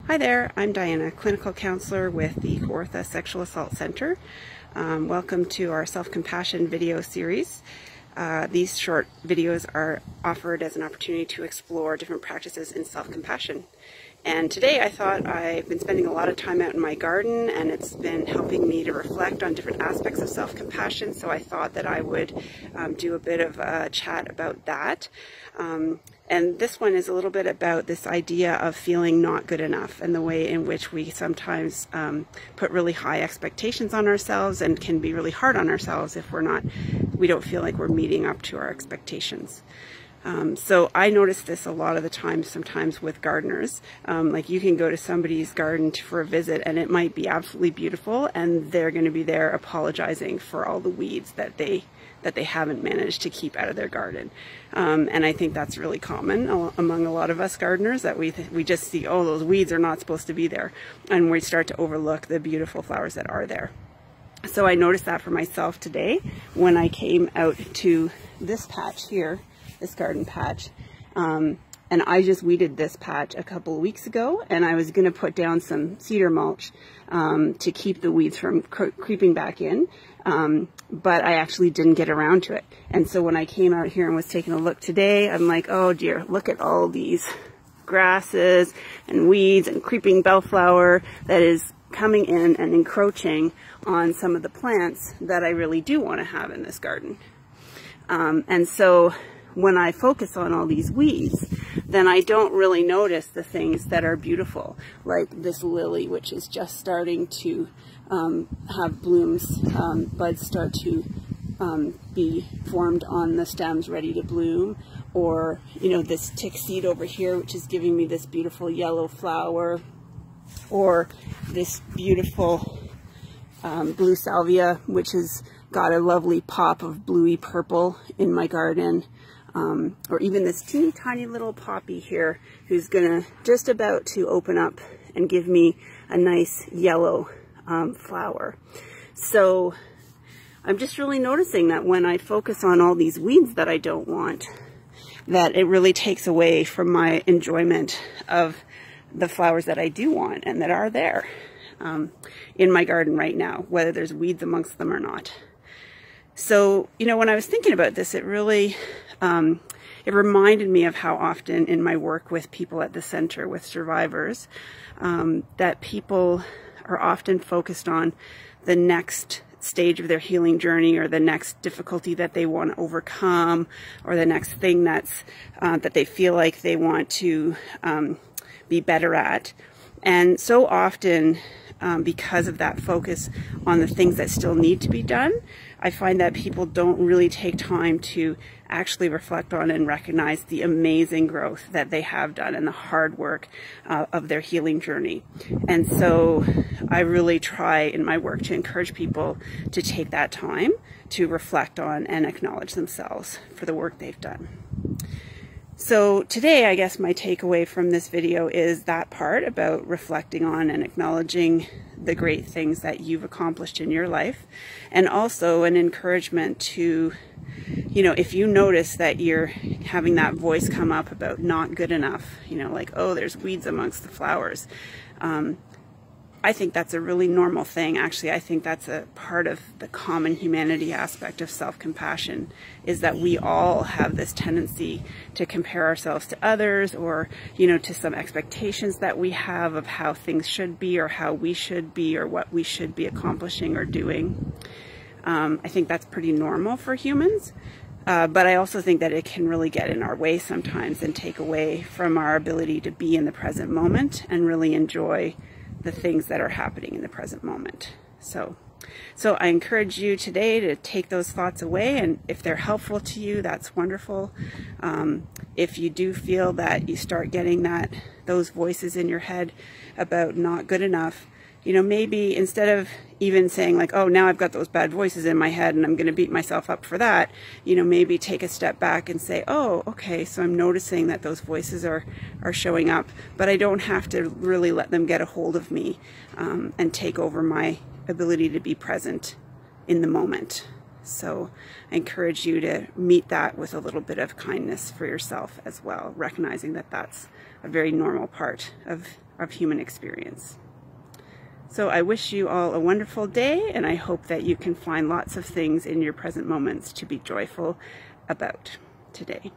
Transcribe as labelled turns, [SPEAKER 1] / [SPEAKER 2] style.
[SPEAKER 1] Hi there, I'm Diana, clinical counselor with the Kawartha Sexual Assault Center. Welcome to our self-compassion video series. These short videos are offered as an opportunity to explore different practices in self-compassion. And today I thought I've been spending a lot of time out in my garden, and it's been helping me to reflect on different aspects of self-compassion, so I thought that I would do a bit of a chat about that. And this one is a little bit about this idea of feeling not good enough and the way in which we sometimes put really high expectations on ourselves and can be really hard on ourselves if we don't feel like we're meeting up to our expectations. So I notice this a lot of the time, sometimes with gardeners. Like you can go to somebody's garden for a visit and it might be absolutely beautiful, and they're going to be there apologizing for all the weeds that they haven't managed to keep out of their garden. And I think that's really common among a lot of us gardeners, that we just see, oh, those weeds are not supposed to be there, and we start to overlook the beautiful flowers that are there. So I noticed that for myself today when I came out to this patch here, this garden patch, and I just weeded this patch a couple of weeks ago, and I was going to put down some cedar mulch to keep the weeds from creeping back in, but I actually didn't get around to it. And so when I came out here and was taking a look today, I'm like, oh dear, look at all these grasses and weeds and creeping bellflower that is coming in and encroaching on some of the plants that I really do want to have in this garden. And so when I focus on all these weeds, then I don't really notice the things that are beautiful, like this lily, which is just starting to have blooms, buds start to be formed on the stems, ready to bloom, or, you know, this tick seed over here, which is giving me this beautiful yellow flower, or this beautiful blue salvia, which has got a lovely pop of bluey purple in my garden. Or even this teeny tiny little poppy here, who's gonna just about to open up and give me a nice yellow flower. So I'm just really noticing that when I focus on all these weeds that I don't want, that it really takes away from my enjoyment of the flowers that I do want and that are there in my garden right now, whether there's weeds amongst them or not. So, you know, when I was thinking about this, it really, it reminded me of how often in my work with people at the center, with survivors, that people are often focused on the next stage of their healing journey, or the next difficulty that they want to overcome, or the next thing that's, that they feel like they want to be better at. And so often, because of that focus on the things that still need to be done, I find that people don't really take time to actually reflect on and recognize the amazing growth that they have done and the hard work of their healing journey. And so I really try in my work to encourage people to take that time to reflect on and acknowledge themselves for the work they've done. So today, I guess my takeaway from this video is that part about reflecting on and acknowledging the great things that you've accomplished in your life, and also an encouragement to, you know, if you notice that you're having that voice come up about not good enough, you know, like, oh, there's weeds amongst the flowers. I think that's a really normal thing. Actually, I think that's a part of the common humanity aspect of self-compassion, is that we all have this tendency to compare ourselves to others, or, you know, to some expectations that we have of how things should be, or how we should be, or what we should be accomplishing or doing. I think that's pretty normal for humans. But I also think that it can really get in our way sometimes and take away from our ability to be in the present moment and really enjoy the things that are happening in the present moment. So I encourage you today to take those thoughts away, and if they're helpful to you, that's wonderful. If you do feel that you start getting those voices in your head about not good enough, you know, maybe instead of even saying like, oh, now I've got those bad voices in my head and I'm going to beat myself up for that, you know, maybe take a step back and say, oh, okay, so I'm noticing that those voices are showing up, but I don't have to really let them get a hold of me and take over my ability to be present in the moment. So I encourage you to meet that with a little bit of kindness for yourself as well, recognizing that that's a very normal part of human experience. So I wish you all a wonderful day, and I hope that you can find lots of things in your present moments to be joyful about today.